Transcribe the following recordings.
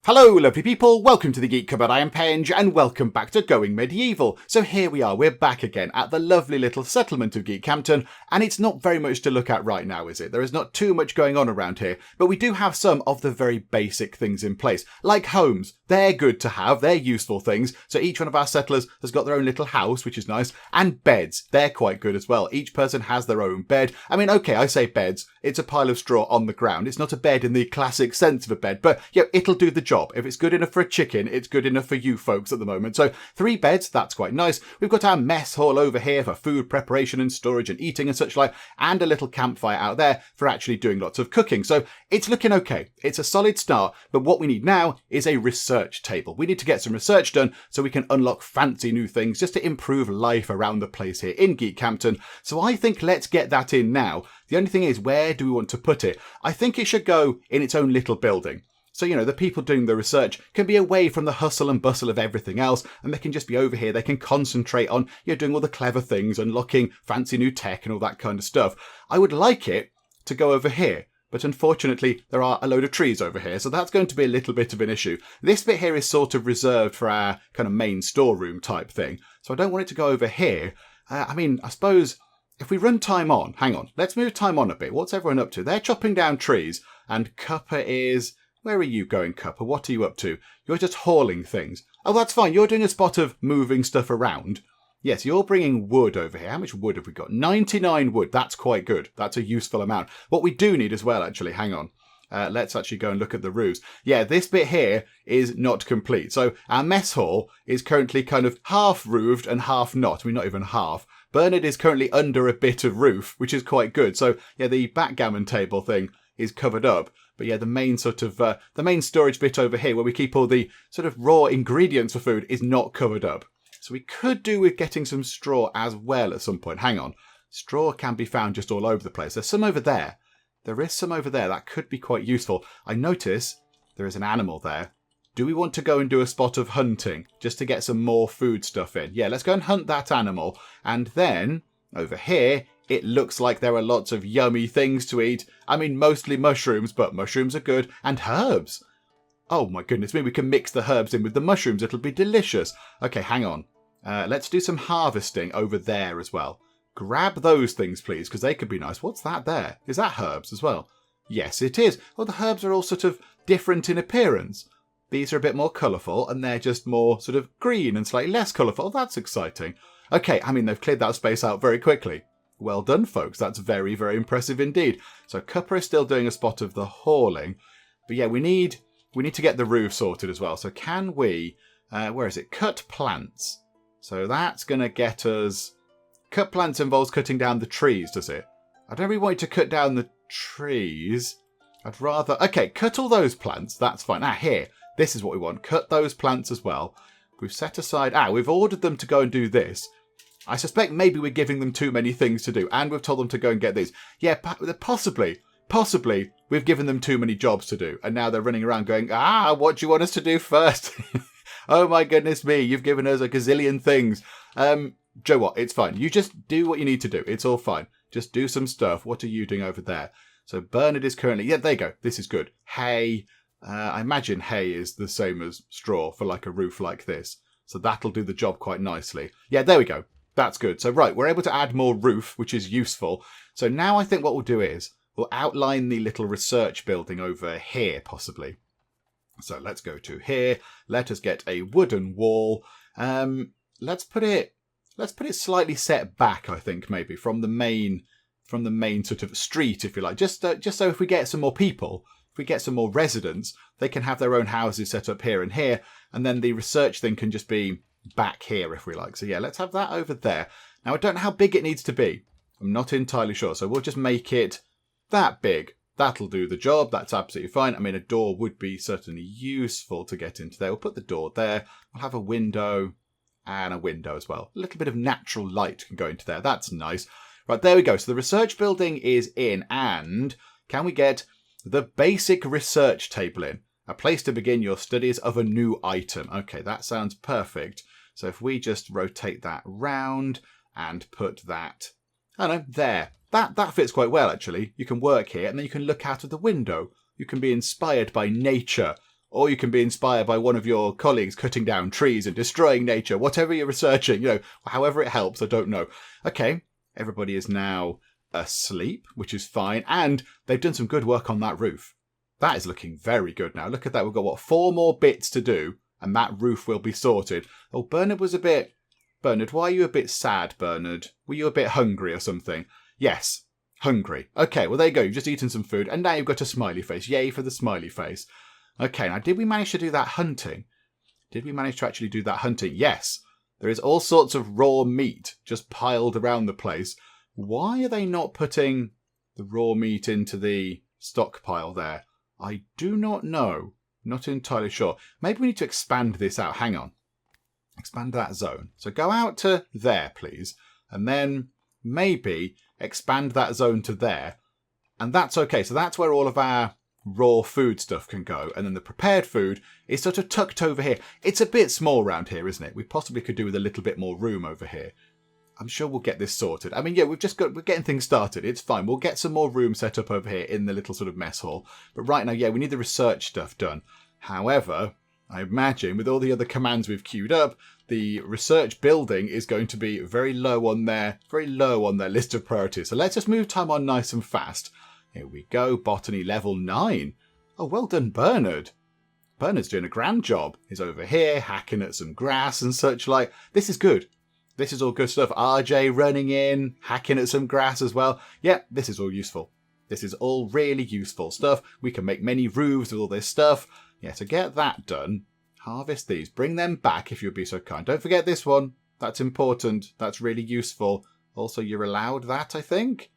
Hello lovely people, welcome to the Geek Cupboard, I am Penge, and welcome back to Going Medieval. So here we are, we're back again at the lovely little settlement of Geekhampton, and it's not very much to look at right now, is it? There is not too much going on around here, but we do have some of the very basic things in place, like homes. They're good to have, they're useful things, so each one of our settlers has got their own little house, which is nice, and beds, they're quite good as well. Each person has their own bed. I mean, okay, I say beds, it's a pile of straw on the ground, it's not a bed in the classic sense of a bed, but yeah, it'll do the job. If it's good enough for a chicken, it's good enough for you folks at the moment. So 3 beds, that's quite nice. We've got our mess hall over here for food preparation and storage and eating and such like, and a little campfire out there for actually doing lots of cooking. So it's looking okay. It's a solid start, but what we need now is a research table. We need to get some research done so we can unlock fancy new things just to improve life around the place here in Geekhampton. So I think let's get that in now. The only thing is, where do we want to put it? I think it should go in its own little building. So, you know, the people doing the research can be away from the hustle and bustle of everything else, and they can just be over here. They can concentrate on, you know, doing all the clever things, unlocking fancy new tech and all that kind of stuff. I would like it to go over here, but unfortunately there are a load of trees over here, so that's going to be a little bit of an issue. This bit here is sort of reserved for our kind of main storeroom type thing, so I don't want it to go over here. I mean, I suppose if we run time on, hang on, let's move time on a bit. What's everyone up to? They're chopping down trees, and Cuppa is... Where are you going, Cuppa? What are you up to? You're just hauling things. Oh, that's fine. You're doing a spot of moving stuff around. Yes, you're bringing wood over here. How much wood have we got? 99 wood. That's quite good. That's a useful amount. What we do need as well, actually, hang on. Let's actually go and look at the roofs. Yeah, this bit here is not complete. So our mess hall is currently kind of half roofed and half not. I mean, not even half. Bernard is currently under a bit of roof, which is quite good. So, yeah, the backgammon table thing is covered up. But yeah, the main sort of, the main storage bit over here where we keep all the sort of raw ingredients for food is not covered up. So we could do with getting some straw as well at some point. Hang on. Straw can be found just all over the place. There's some over there. There is some over there. That could be quite useful. I notice there is an animal there. Do we want to go and do a spot of hunting just to get some more food stuff in? Yeah, let's go and hunt that animal. And then over here, it looks like there are lots of yummy things to eat. I mean, mostly mushrooms, but mushrooms are good. And herbs. Oh my goodness me, we can mix the herbs in with the mushrooms. It'll be delicious. Okay, hang on. Let's do some harvesting over there as well. Grab those things, please, because they could be nice. What's that there? Is that herbs as well? Yes, it is. Oh, the herbs are all sort of different in appearance. These are a bit more colourful, and they're just more sort of green and slightly less colourful. Oh, that's exciting. Okay, I mean, they've cleared that space out very quickly. Well done, folks. That's very, very impressive indeed. So Cuppa is still doing a spot of the hauling. But yeah, we need to get the roof sorted as well. So can we, where is it? Cut plants. So that's going to get us... Cut plants involves cutting down the trees, does it? I don't really want you to cut down the trees. I'd rather... Okay, cut all those plants. That's fine. Here. This is what we want. Cut those plants as well. We've set aside... we've ordered them to go and do this. I suspect maybe we're giving them too many things to do, and we've told them to go and get these. Yeah, possibly we've given them too many jobs to do, and now they're running around going, what do you want us to do first? Oh my goodness me, you've given us a gazillion things. Joe, what? It's fine. You just do what you need to do. It's all fine. Just do some stuff. What are you doing over there? So Bernard is currently... Yeah, there you go. This is good. Hay. I imagine hay is the same as straw for like a roof like this. So that'll do the job quite nicely. Yeah, there we go. That's good. So right, we're able to add more roof, which is useful. So now I think what we'll do is we'll outline the little research building over here, possibly. So let's go to here. Let us get a wooden wall. Let's put it slightly set back, I think, maybe from the main sort of street, if you like. Just so if we get some more people, if we get some more residents, they can have their own houses set up here and here, and then the research thing can just be back here if we like. So yeah, let's have that over there. Now I don't know how big it needs to be. I'm not entirely sure. So we'll just make it that big. That'll do the job. That's absolutely fine. I mean, a door would be certainly useful to get into there. We'll put the door there. We'll have a window and a window as well. A little bit of natural light can go into there. That's nice. Right, there we go. So the research building is in, and can we get the basic research table in? A place to begin your studies of a new item. Okay, that sounds perfect. So if we just rotate that round and put that, I don't know, there. That fits quite well, actually. You can work here and then you can look out of the window. You can be inspired by nature Or you can be inspired by one of your colleagues cutting down trees and destroying nature, whatever you're researching, however it helps, I don't know. Okay, everybody is now asleep, which is fine. And they've done some good work on that roof. That is looking very good now. Look at that. We've got, 4 more bits to do, and that roof will be sorted. Oh, Bernard, why are you a bit sad, Bernard? Were you a bit hungry or something? Yes, hungry. Okay, well, there you go. You've just eaten some food, and now you've got a smiley face. Yay for the smiley face. Okay, now did we manage to do that hunting? Did we manage to actually do that hunting? Yes. There is all sorts of raw meat just piled around the place. Why are they not putting the raw meat into the stockpile there? I do not know. Not entirely sure. Maybe we need to expand this out. Hang on. Expand that zone. So go out to there, please. And then maybe expand that zone to there. And that's okay. So that's where all of our raw food stuff can go. And then the prepared food is sort of tucked over here. It's a bit small around here, isn't it? We possibly could do with a little bit more room over here. I'm sure we'll get this sorted. I mean, yeah, we're getting things started. It's fine. We'll get some more room set up over here in the little sort of mess hall. But right now, yeah, we need the research stuff done. However, I imagine with all the other commands we've queued up, the research building is going to be very low on their list of priorities. So let's just move time on nice and fast. Here we go. Botany level 9. Oh, well done, Bernard. Bernard's doing a grand job. He's over here hacking at some grass and such like. This is good. This is all good stuff. RJ running in, hacking at some grass as well. Yeah, this is all useful. This is all really useful stuff. We can make many roofs with all this stuff. Yeah, to get that done, harvest these. Bring them back if you'd be so kind. Don't forget this one. That's important. That's really useful. Also, you're allowed that, I think.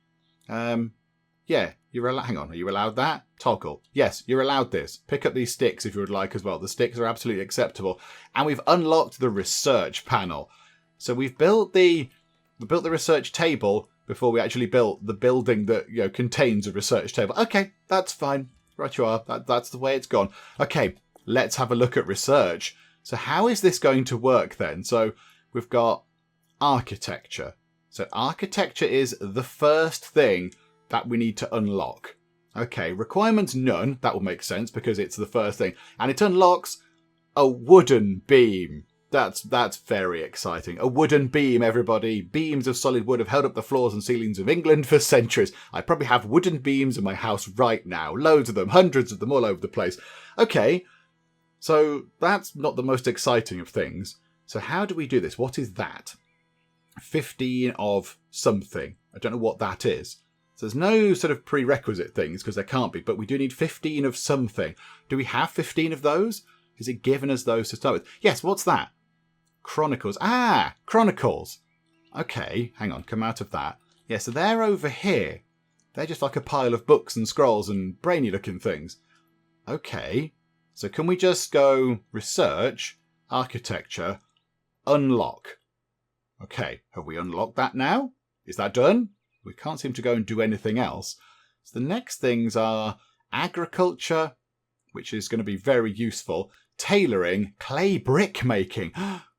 Yeah, hang on, are you allowed that? Toggle. Yes, you're allowed this. Pick up these sticks if you would like as well. The sticks are absolutely acceptable. And we've unlocked the research panel. So we've built the research table before we actually built the building that contains a research table. Okay, that's fine. Right you are. That's the way it's gone. Okay, let's have a look at research. So how is this going to work then? So we've got architecture. So architecture is the first thing that we need to unlock. Okay, requirements none. That will make sense because it's the first thing. And it unlocks a wooden beam. That's very exciting. A wooden beam, everybody. Beams of solid wood have held up the floors and ceilings of England for centuries. I probably have wooden beams in my house right now. Loads of them, hundreds of them all over the place. Okay, so that's not the most exciting of things. So how do we do this? What is that? 15 of something. I don't know what that is. So there's no sort of prerequisite things because there can't be, but we do need 15 of something. Do we have 15 of those? Is it given us those to start with? Yes, what's that? Chronicles. Ah, Chronicles. Okay, hang on, come out of that. Yeah, so they're over here. They're just like a pile of books and scrolls and brainy looking things. Okay, so can we just go research, architecture, unlock? Okay, have we unlocked that now? Is that done? We can't seem to go and do anything else. So the next things are agriculture, which is going to be very useful. Tailoring, clay brick making.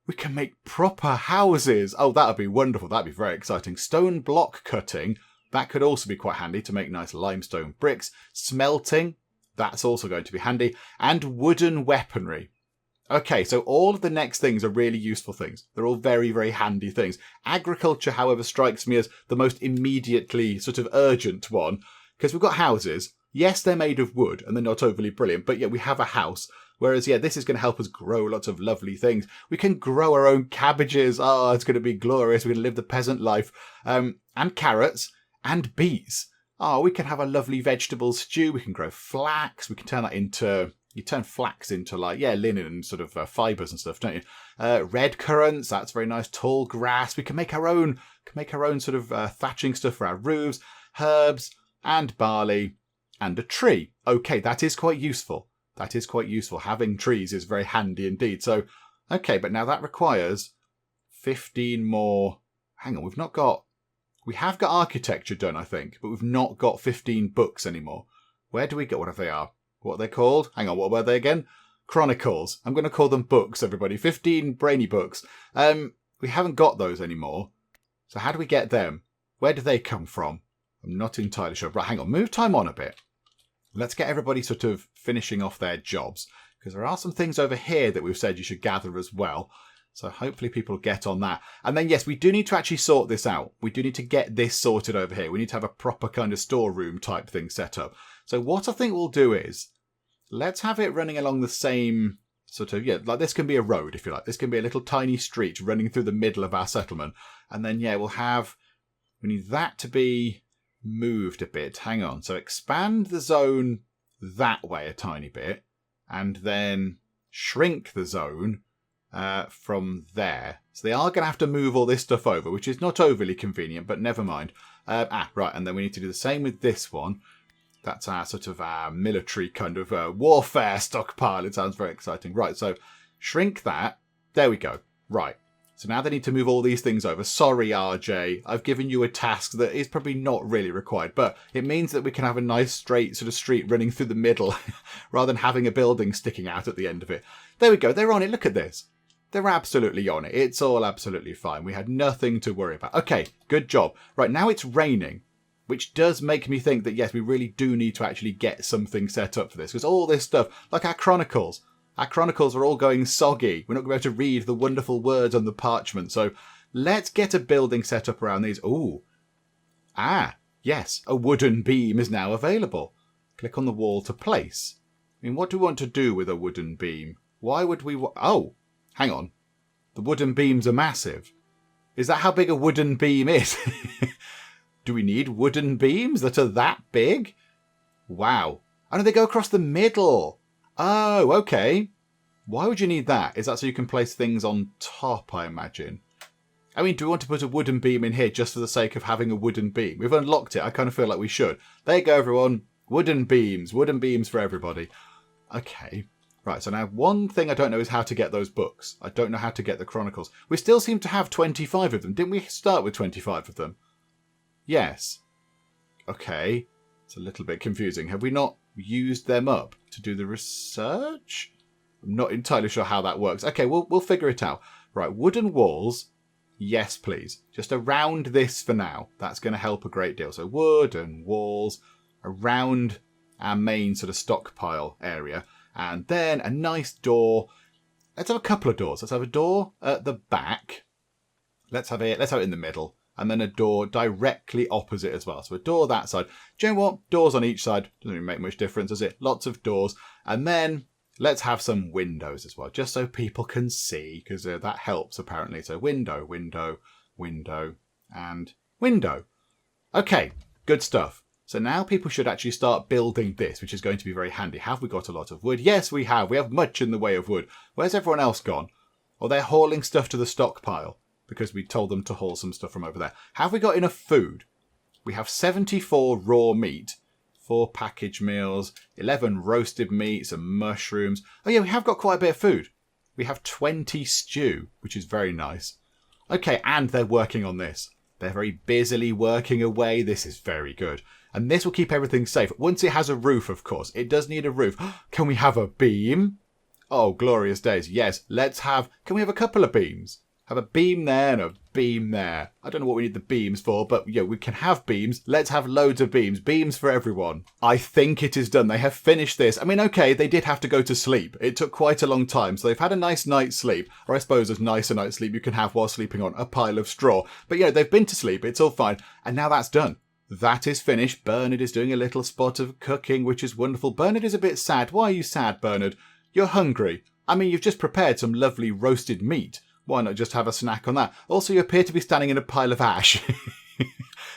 We can make proper houses. Oh, that would be wonderful. That'd be very exciting. Stone block cutting. That could also be quite handy to make nice limestone bricks. Smelting. That's also going to be handy. And wooden weaponry. Okay, so all of the next things are really useful things. They're all very, very handy things. Agriculture, however, strikes me as the most immediately sort of urgent one. Because we've got houses. Yes, they're made of wood and they're not overly brilliant. But yeah, we have a house. Whereas, yeah, this is going to help us grow lots of lovely things. We can grow our own cabbages. Oh, it's going to be glorious. We're going to live the peasant life. And carrots and beets. Oh, we can have a lovely vegetable stew. We can grow flax. We can turn that into... You turn flax into linen and sort of fibres and stuff, don't you? Red currants. That's very nice. Tall grass. We can make our own. Sort of thatching stuff for our roofs. Herbs and barley and a tree. Okay, that is quite useful. That is quite useful. Having trees is very handy indeed. So, okay, but now that requires 15 more. Hang on, we have got architecture done, I think, but we've not got 15 books anymore. Where do we go? What if they are? What are they called? Hang on, what were they again? Chronicles. I'm going to call them books, everybody. 15 brainy books. We haven't got those anymore. So how do we get them? Where do they come from? I'm not entirely sure. Right, hang on. Move time on a bit. Let's get everybody sort of finishing off their jobs. because there are some things over here that we've said you should gather as well. So hopefully people get on that. And then, yes, we do need to actually sort this out. We do need to get this sorted over here. We need to have a proper kind of storeroom type thing set up. So what I think we'll do is, let's have it running along the same sort of, yeah, like this can be a road, if you like. This can be a little tiny street running through the middle of our settlement. And then, yeah, we need that to be moved a bit. Hang on. So expand the zone that way a tiny bit. And then shrink the zone from there. So they are going to have to move all this stuff over, which is not overly convenient, but never mind. Right, and then we need to do the same with this one. That's our sort of military kind of warfare stockpile. It sounds very exciting. Right, so shrink that. There we go. Right. So now they need to move all these things over. Sorry, RJ. I've given you a task that is probably not really required, but it means that we can have a nice straight sort of street running through the middle rather than having a building sticking out at the end of it. There we go. They're on it. Look at this. They're absolutely on it. It's all absolutely fine. We had nothing to worry about. Okay, good job. Right, now it's raining, which does make me think that, yes, we really do need to actually get something set up for this. Because all this stuff, like our chronicles are all going soggy. We're not going to be able to read the wonderful words on the parchment. So let's get a building set up around these. Ooh. Yes, a wooden beam is now available. Click on the wall to place. I mean, what do we want to do with a wooden beam? Why would we... Oh, hang on. The wooden beams are massive. Is that how big a wooden beam is? Do we need wooden beams that are that big? Wow. Oh, no, they go across the middle. Oh, okay. Why would you need that? Is that so you can place things on top, I imagine? I mean, do we want to put a wooden beam in here just for the sake of having a wooden beam? We've unlocked it. I kind of feel like we should. There you go, everyone. Wooden beams for everybody. Okay. Right, so now one thing I don't know is how to get those books. I don't know how to get the chronicles. We still seem to have 25 of them. Didn't we start with 25 of them? Yes. Okay. It's a little bit confusing. Have we not used them up to do the research? I'm not entirely sure how that works. Okay, we'll figure it out. Right, wooden walls. Yes, please. Just around this for now. That's going to help a great deal. So wooden walls around our main sort of stockpile area. And then a nice door. Let's have a couple of doors. Let's have a door at the back. Let's have it in the middle. And then a door directly opposite as well. So a door that side. Do you know what? Doors on each side. Doesn't really make much difference, does it? Lots of doors. And then let's have some windows as well. Just so people can see. Because that helps apparently. So window, window, window, and window. Okay. Good stuff. So now people should actually start building this, which is going to be very handy. Have we got a lot of wood? Yes, we have. We have much in the way of wood. Where's everyone else gone? Or they're hauling stuff to the stockpile because we told them to haul some stuff from over there. Have we got enough food? We have 74 raw meat, 4 packaged meals, 11 roasted meats and mushrooms. Oh yeah, we have got quite a bit of food. We have 20 stew, which is very nice. Okay, and they're working on this. They're very busily working away. This is very good. And this will keep everything safe. Once it has a roof, of course. It does need a roof. Can we have a beam? Oh, glorious days. Yes, can we have a couple of beams? Have a beam there and a beam there. I don't know what we need the beams for, but yeah, we can have beams. Let's have loads of beams. Beams for everyone. I think it is done. They have finished this. I mean, okay, they did have to go to sleep. It took quite a long time, so they've had a nice night's sleep. Or I suppose as nice a night's sleep you can have while sleeping on a pile of straw. But yeah, they've been to sleep. It's all fine. And now that's done. That is finished. Bernard is doing a little spot of cooking, which is wonderful. Bernard is a bit sad. Why are you sad, Bernard? You're hungry. I mean, you've just prepared some lovely roasted meat. Why not just have a snack on that? Also, you appear to be standing in a pile of ash.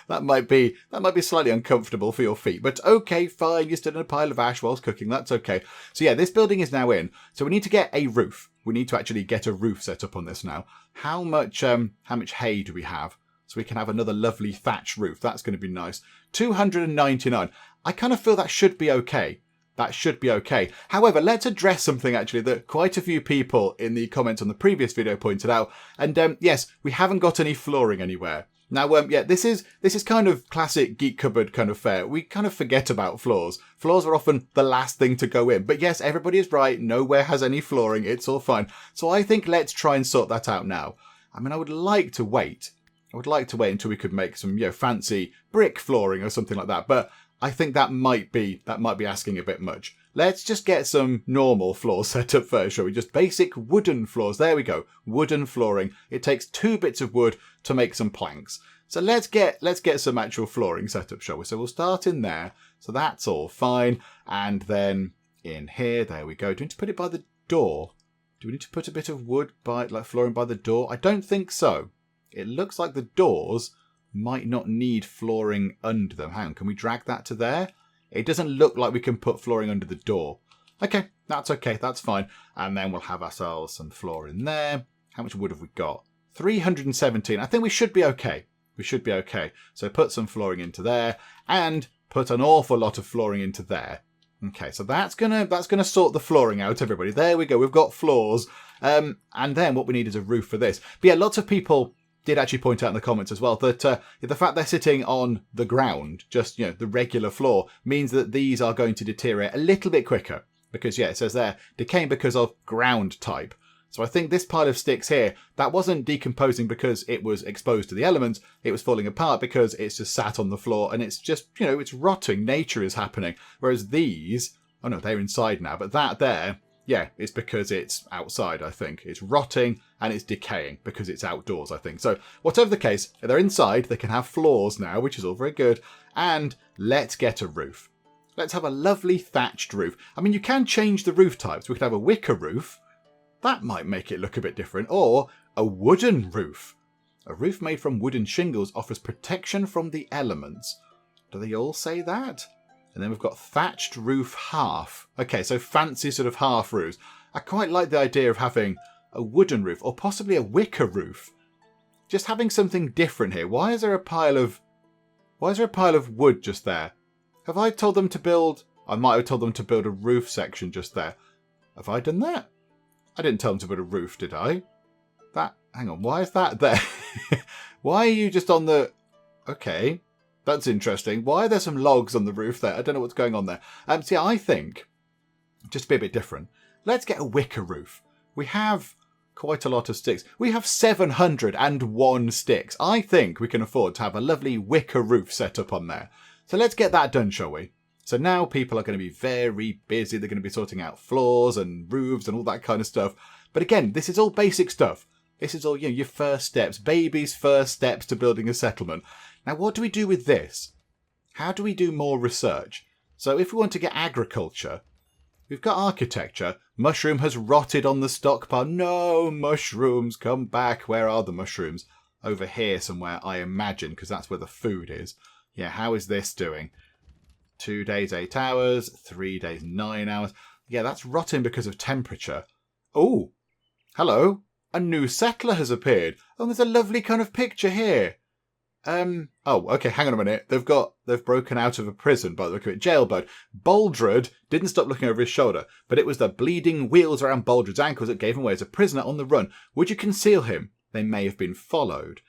That might be slightly uncomfortable for your feet. But okay, fine. You stood in a pile of ash whilst cooking. That's okay. So yeah, this building is now in. So we need to get a roof. We need to actually get a roof set up on this now. How much hay do we have? So we can have another lovely thatch roof. That's going to be nice. 299. I kind of feel that should be okay. That should be okay. However, let's address something actually that quite a few people in the comments on the previous video pointed out. And yes, we haven't got any flooring anywhere. Now, yeah, this is kind of classic Geek Cupboard kind of fare. We kind of forget about floors. Floors are often the last thing to go in. But yes, everybody is right. Nowhere has any flooring. It's all fine. So I think let's try and sort that out now. I mean, I would like to wait. Until we could make some, fancy brick flooring or something like that. But I think that might be asking a bit much. let's just get some normal floors set up first, shall we? Just basic wooden floors. There we go. Wooden flooring. It takes 2 bits of wood to make some planks. So let's get some actual flooring set up, shall we? So we'll start in there. So that's all fine. And then in here, there we go. Do we need to put it by the door? Do we need to put a bit of wood like flooring by the door? I don't think so. It looks like the doors might not need flooring under them. Hang on, can we drag that to there? It doesn't look like we can put flooring under the door. Okay, that's fine. And then we'll have ourselves some floor in there. How much wood have we got? 317. I think we should be okay. We should be okay. So put some flooring into there and put an awful lot of flooring into there. Okay, so that's gonna sort the flooring out, everybody. There we go. We've got floors. And then what we need is a roof for this. But yeah, lots of people did actually point out in the comments as well that the fact they're sitting on the ground, just the regular floor, means that these are going to deteriorate a little bit quicker. Because yeah, it says there, decaying because of ground type. So I think this pile of sticks here, that wasn't decomposing because it was exposed to the elements. It was falling apart because it's just sat on the floor and it's just, it's rotting. Nature is happening. Whereas these, oh no, they're inside now. But that there, yeah, it's because it's outside, I think. It's rotting and it's decaying because it's outdoors, I think. So whatever the case, if they're inside, they can have floors now, which is all very good. And let's get a roof. Let's have a lovely thatched roof. I mean, you can change the roof types. We could have a wicker roof. That might make it look a bit different. Or a wooden roof. A roof made from wooden shingles offers protection from the elements. Do they all say that? And then we've got thatched roof half. Okay, so fancy sort of half roofs. I quite like the idea of having a wooden roof or possibly a wicker roof. Just having something different here. Why is there a pile of wood just there? Have I told them to build... I might have told them to build a roof section just there. Have I done that? I didn't tell them to build a roof, did I? Hang on, why is that there? Why are you just on the... Okay, that's interesting. Why are there some logs on the roof there? I don't know what's going on there. See, I think, just to be a bit different, let's get a wicker roof. We have quite a lot of sticks. We have 701 sticks. I think we can afford to have a lovely wicker roof set up on there. So let's get that done, shall we? So now people are going to be very busy. They're going to be sorting out floors and roofs and all that kind of stuff. But again, this is all basic stuff. This is all, your first steps, baby's first steps to building a settlement. Now, what do we do with this? How do we do more research? So if we want to get agriculture, we've got architecture. Mushroom has rotted on the stockpile. No, mushrooms, come back. Where are the mushrooms? Over here somewhere, I imagine, because that's where the food is. Yeah, how is this doing? 2 days, 8 hours. 3 days, 9 hours. Yeah, that's rotting because of temperature. Oh, hello. A new settler has appeared. Oh, there's a lovely kind of picture here. Oh, okay, hang on a minute. They've broken out of a prison by the look of it. Jailbird. Boldred didn't stop looking over his shoulder, but it was the bleeding wheels around Boldred's ankles that gave him away as a prisoner on the run. Would you conceal him? They may have been followed.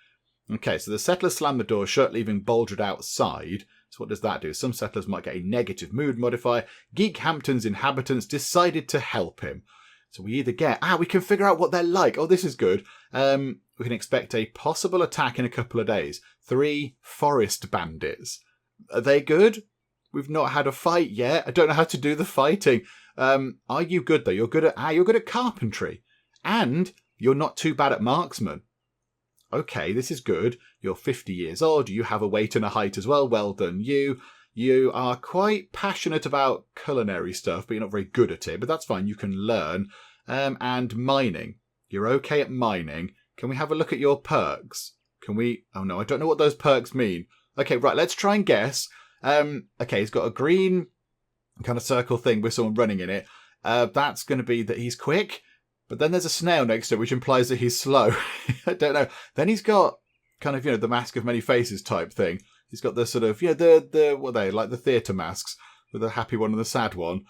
Okay, so the settlers slammed the door shut, leaving Boldred outside. So what does that do? Some settlers might get a negative mood modifier. Geekhampton's inhabitants decided to help him. So we either get... we can figure out what they're like. Oh, this is good. We can expect a possible attack in a couple of days. 3 forest bandits. Are they good? We've not had a fight yet. I don't know how to do the fighting. Are you good, though? You're good at carpentry. And you're not too bad at marksman. Okay, this is good. You're 50 years old. You have a weight and a height as well. Well done, you. You are quite passionate about culinary stuff, but you're not very good at it. But that's fine. You can learn. And mining. You're okay at mining. Can we have a look at your perks? Can we... Oh, no, I don't know what those perks mean. Okay, right, let's try and guess. Okay, he's got a green kind of circle thing with someone running in it. That's going to be that he's quick. But then there's a snail next to it, which implies that he's slow. I don't know. Then he's got kind of, the mask of many faces type thing. He's got the sort of, the what are they, like the theatre masks with the happy one and the sad one.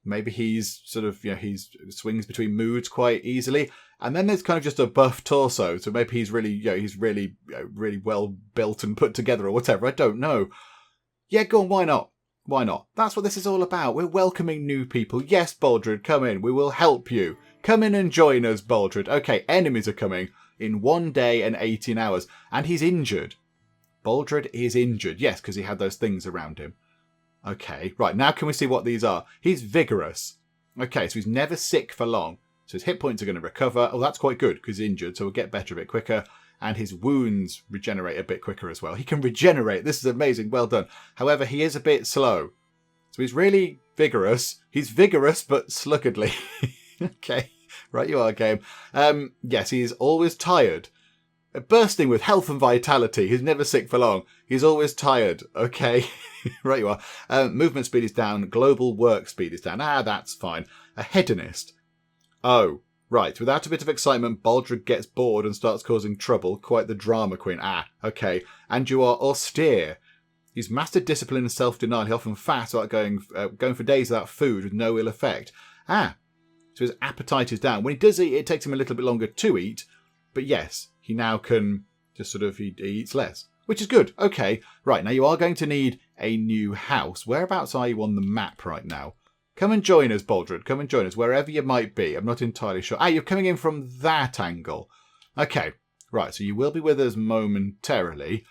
Maybe he's sort of, he swings between moods quite easily. And then there's kind of just a buff torso. So maybe he's really, he's really, really well built and put together or whatever. I don't know. Yeah, go on, why not? Why not? That's what this is all about. We're welcoming new people. Yes, Boldred, come in. We will help you. Come in and join us, Boldred. Okay, enemies are coming in 1 day and 18 hours. And he's injured. Boldred is injured. Yes, because he had those things around him. Okay, right, now can we see what these are? He's vigorous. Okay, so he's never sick for long. So his hit points are going to recover. Oh, that's quite good because he's injured, so he'll get better a bit quicker. And his wounds regenerate a bit quicker as well. He can regenerate. This is amazing. Well done. However, he is a bit slow. So he's really vigorous. He's vigorous, but sluggardly. Okay, right you are, game. Yes, he's always tired. Bursting with health and vitality. He's never sick for long. He's always tired. Okay, right you are. Movement speed is down. Global work speed is down. That's fine. A hedonist. Oh, right. Without a bit of excitement, Baldred gets bored and starts causing trouble. Quite the drama queen. Okay. And you are austere. He's mastered discipline and self-denial. He often fasts without going for days without food with no ill effect. So his appetite is down. When he does eat, it takes him a little bit longer to eat. But yes, he now can just sort of, he eats less, which is good. Okay, right, now you are going to need a new house. Whereabouts are you on the map right now? Come and join us, Baldred. Come and join us, wherever you might be. I'm not entirely sure. You're coming in from that angle. Okay, right, so you will be with us momentarily.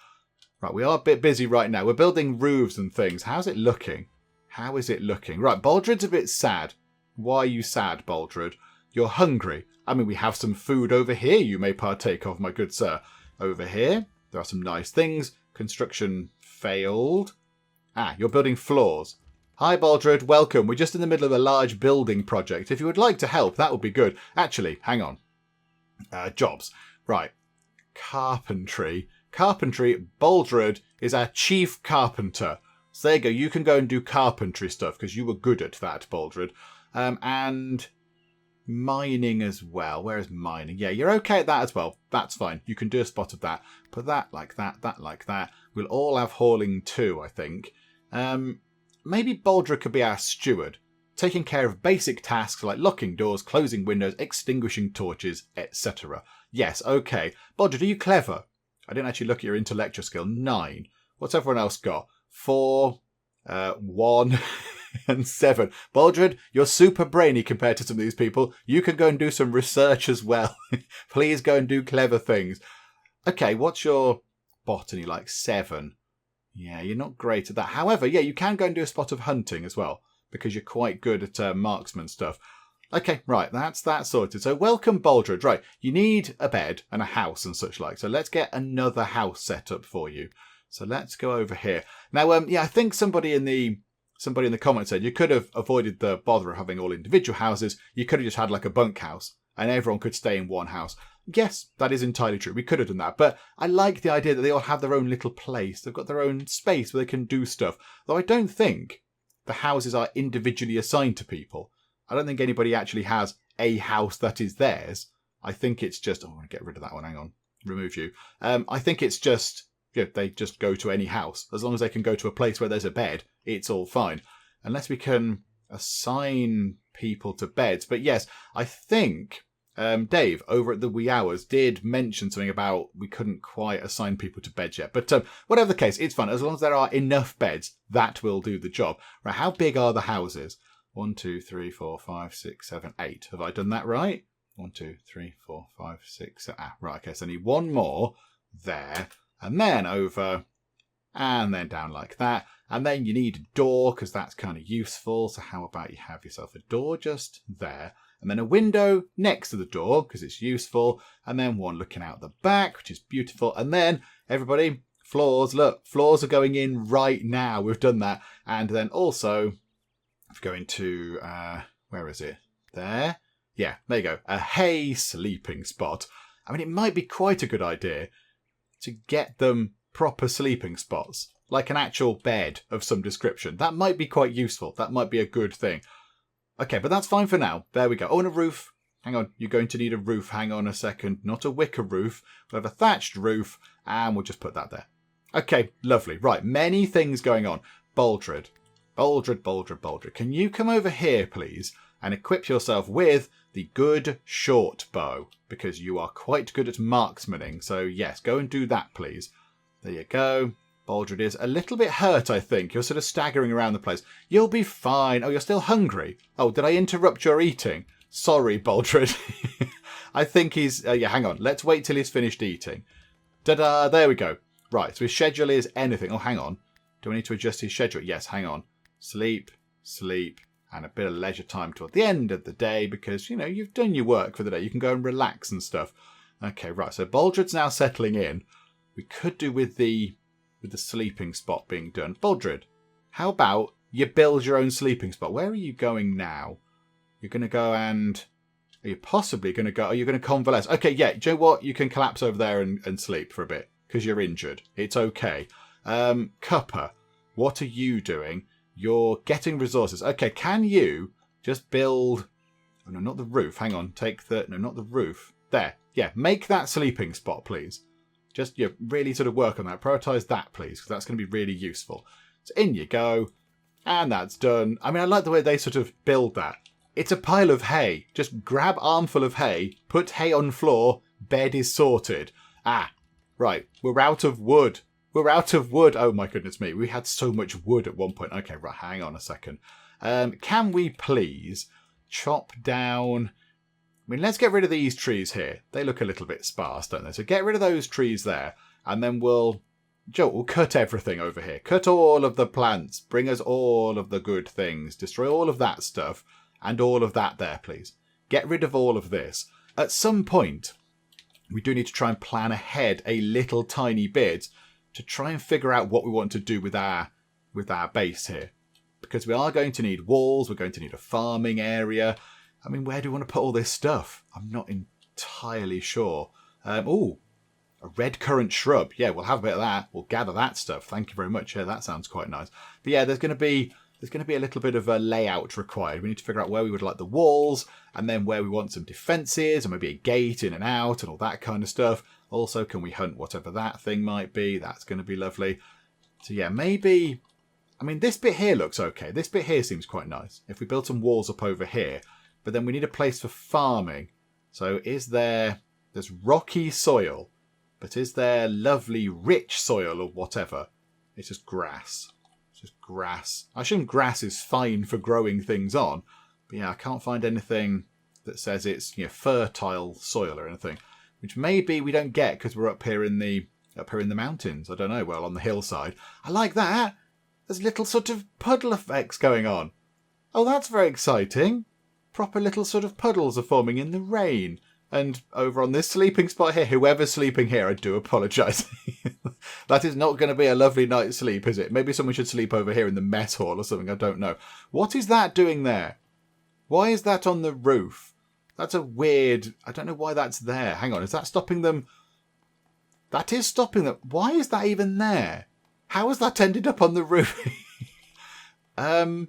Right, we are a bit busy right now. We're building roofs and things. How's it looking? How is it looking? Right, Baldred's a bit sad. Why are you sad, Baldred? You're hungry. I mean, we have some food over here you may partake of, my good sir. Over here, there are some nice things. Construction failed. You're building floors. Hi, Baldred. Welcome. We're just in the middle of a large building project. If you would like to help, that would be good. Actually, hang on. Jobs. Right. Carpentry. Carpentry. Baldred is our chief carpenter. So there you go. You can go and do carpentry stuff because you were good at that, Baldred. And mining as well. Where is mining? Yeah, you're okay at that as well. That's fine. You can do a spot of that. Put that like that, that like that. We'll all have hauling too, I think. Maybe Baldred could be our steward, taking care of basic tasks like locking doors, closing windows, extinguishing torches, etc. Yes, okay. Baldred, are you clever? I didn't actually look at your intellectual skill. 9. What's everyone else got? 4, 1... and 7. Baldred, you're super brainy compared to some of these people. You can go and do some research as well. Please go and do clever things. Okay, what's your botany like? 7. Yeah, you're not great at that. However, yeah, you can go and do a spot of hunting as well because you're quite good at marksman stuff. Okay, right, that's that sorted. So welcome, Baldred. Right, you need a bed and a house and such like. So let's get another house set up for you. So let's go over here. Now, I think somebody in the comments said you could have avoided the bother of having all individual houses. You could have just had like a bunkhouse and everyone could stay in one house. Yes, that is entirely true. We could have done that. But I like the idea that they all have their own little place. They've got their own space where they can do stuff. Though I don't think the houses are individually assigned to people. I don't think anybody actually has a house that is theirs. I think it's just... I want to get rid of that one. Hang on. Remove you. I think it's just... they just go to any house. As long as they can go to a place where there's a bed, it's all fine. Unless we can assign people to beds. But yes, I think Dave over at the Wee Hours did mention something about we couldn't quite assign people to beds yet. But whatever the case, it's fine. As long as there are enough beds, that will do the job. Right, how big are the houses? 1, 2, 3, 4, 5, 6, 7, 8. Have I done that right? 1, 2, 3, 4, 5, 6, 7. Right, okay, so I need one more there. And then over, and then down like that. And then you need a door, because that's kind of useful. So how about you have yourself a door just there. And then a window next to the door, because it's useful. And then one looking out the back, which is beautiful. And then, everybody, floors. Look, floors are going in right now. We've done that. And then also, if we go into, where is it? There. Yeah, there you go. A hay sleeping spot. I mean, it might be quite a good idea to get them proper sleeping spots, like an actual bed of some description. That might be quite useful. That might be a good thing. Okay, but that's fine for now. There we go. Oh, and a roof. Hang on, you're going to need a roof. Hang on a second. Not a wicker roof. We'll have a thatched roof, and we'll just put that there. Okay, lovely. Right, many things going on. Baldred. Can you come over here, please, and equip yourself with the good short bow, because you are quite good at marksmaning. So yes, go and do that, please. There you go. Baldred is a little bit hurt, I think. You're sort of staggering around the place. You'll be fine. Oh, you're still hungry. Oh, did I interrupt your eating? Sorry, Baldred. I think he's... yeah, hang on. Let's wait till he's finished eating. Ta-da! There we go. Right, so his schedule is anything. Oh, hang on. Do I need to adjust his schedule? Yes, hang on. sleep, sleep, and a bit of leisure time toward the end of the day because, you know, you've done your work for the day. You can go and relax and stuff. Okay, right, so Baldred's now settling in. We could do with the sleeping spot being done. Baldred, how about you build your own sleeping spot? Where are you going now? You're going to go and... Are you possibly going to go... Are you going to convalesce? Okay, yeah, do you know what? You can collapse over there and sleep for a bit because you're injured. It's okay. Cuppa, what are you doing? You're getting resources. Okay, can you just build... Oh, no, not the roof. Hang on. Take the... No, not the roof. There. Yeah, make that sleeping spot, please. Just really sort of work on that. Prioritise that, please, because that's going to be really useful. So in you go. And that's done. I mean, I like the way they sort of build that. It's a pile of hay. Just grab armful of hay, put hay on floor, bed is sorted. Ah, right. We're out of wood. We're out of wood. Oh my goodness me. We had so much wood at one point. Okay, right. Hang on a second. Can we please chop down... I mean, let's get rid of these trees here. They look a little bit sparse, don't they? So get rid of those trees there. And then we'll cut everything over here. Cut all of the plants. Bring us all of the good things. Destroy all of that stuff. And all of that there, please. Get rid of all of this. At some point, we do need to try and plan ahead a little tiny bit to try and figure out what we want to do with our base here. Because we are going to need walls. We're going to need a farming area. I mean, where do we want to put all this stuff? I'm not entirely sure. Oh, a red currant shrub. Yeah, we'll have a bit of that. We'll gather that stuff. Thank you very much. Yeah, that sounds quite nice. But yeah, there's going to be a little bit of a layout required. We need to figure out where we would like the walls and then where we want some defences and maybe a gate in and out and all that kind of stuff. Also, can we hunt whatever that thing might be? That's going to be lovely. So yeah, maybe... I mean, this bit here looks okay. This bit here seems quite nice. If we build some walls up over here... But then we need a place for farming. So there's rocky soil, but is there lovely rich soil or whatever? It's just grass. It's just grass. I assume grass is fine for growing things on. But yeah, I can't find anything that says it's fertile soil or anything. Which maybe we don't get because we're up here in the mountains. I don't know. Well, on the hillside. I like that. There's little sort of puddle effects going on. Oh, that's very exciting. Proper little sort of puddles are forming in the rain. And over on this sleeping spot here, whoever's sleeping here, I do apologise. That is not going to be a lovely night's sleep, is it? Maybe someone should sleep over here in the mess hall or something, I don't know. What is that doing there? Why is that on the roof? That's a weird... I don't know why that's there. Hang on, is that stopping them? That is stopping them. Why is that even there? How has that ended up on the roof? But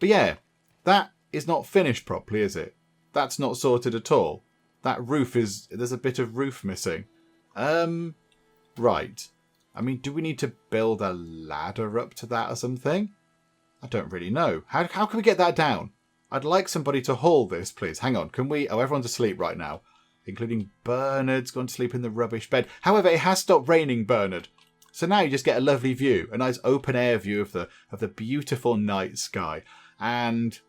yeah, that... is not finished properly, is it? That's not sorted at all. That roof is... There's a bit of roof missing. Right. I mean, do we need to build a ladder up to that or something? I don't really know. How can we get that down? I'd like somebody to haul this, please. Hang on. Can we... Oh, everyone's asleep right now. Including Bernard's gone to sleep in the rubbish bed. However, it has stopped raining, Bernard. So now you just get a lovely view. A nice open-air view of the beautiful night sky. And...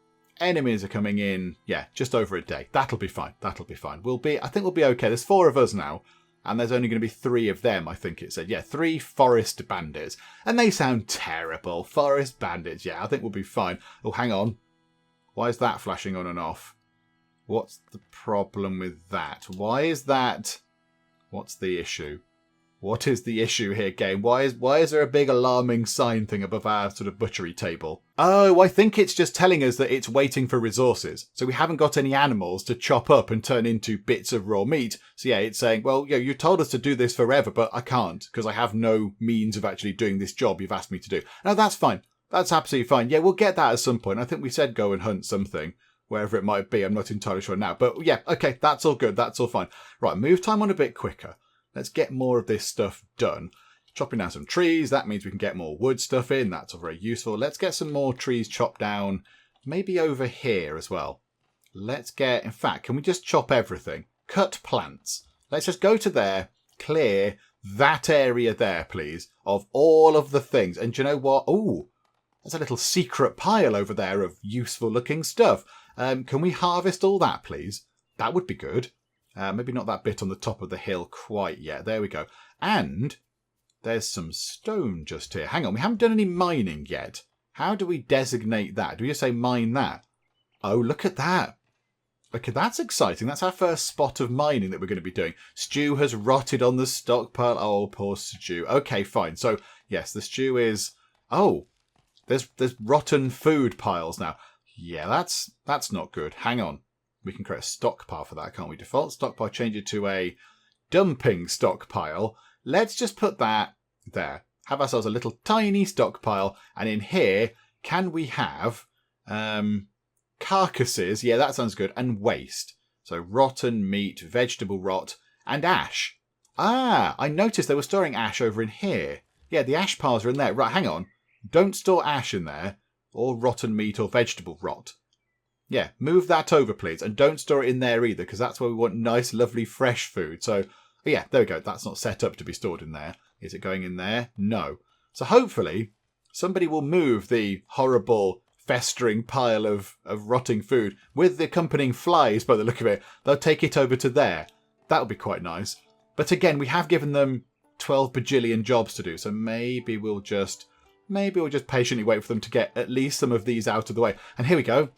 enemies are coming in, yeah, just over a day. That'll be fine. That'll be fine. I think we'll be okay. There's 4 of us now, and there's only going to be 3 of them, I think it said. Yeah, 3 forest bandits. And they sound terrible. Forest bandits, yeah, I think we'll be fine. Oh, hang on. Why is that flashing on and off? What's the problem with that? Why is that... What's the issue? What is the issue here, game? Why is there a big alarming sign thing above our sort of butchery table? Oh, I think it's just telling us that it's waiting for resources. So we haven't got any animals to chop up and turn into bits of raw meat. So yeah, it's saying, well, yeah, you told us to do this forever, but I can't because I have no means of actually doing this job you've asked me to do. No, that's fine. That's absolutely fine. Yeah, we'll get that at some point. I think we said go and hunt something, wherever it might be. I'm not entirely sure now. But yeah, okay, that's all good. That's all fine. Right, move time on a bit quicker. Let's get more of this stuff done. Chopping down some trees. That means we can get more wood stuff in. That's all very useful. Let's get some more trees chopped down. Maybe over here as well. Let's get... In fact, can we just chop everything? Cut plants. Let's just go to there. Clear that area there, please. Of all of the things. And do you know what? Ooh, there's a little secret pile over there of useful looking stuff. Can we harvest all that, please? That would be good. Maybe not that bit on the top of the hill quite yet. There we go. And there's some stone just here. Hang on, we haven't done any mining yet. How do we designate that? Do we just say mine that? Oh, look at that. Okay, that's exciting. That's our first spot of mining that we're going to be doing. Stew has rotted on the stockpile. Oh, poor stew. Okay, fine. So, yes, the stew is... Oh, there's rotten food piles now. Yeah, that's not good. Hang on. We can create a stockpile for that, can't we? Default stockpile, change it to a dumping stockpile. Let's just put that there. Have ourselves a little tiny stockpile. And in here, can we have... carcasses, yeah, that sounds good, and waste. So rotten meat, vegetable rot, and ash. Ah, I noticed they were storing ash over in here. Yeah, the ash piles are in there. Right, hang on. Don't store ash in there, or rotten meat or vegetable rot. Yeah, move that over, please, and don't store it in there either, because that's where we want nice, lovely, fresh food. So, yeah, there we go. That's not set up to be stored in there. Is it going in there? No. So hopefully, somebody will move the horrible... festering pile of rotting food with the accompanying flies by the look of it. They'll take it over to there. That would be quite nice. But again, we have given them 12 bajillion jobs to do, so maybe we'll just patiently wait for them to get at least some of these out of the way. And here we go.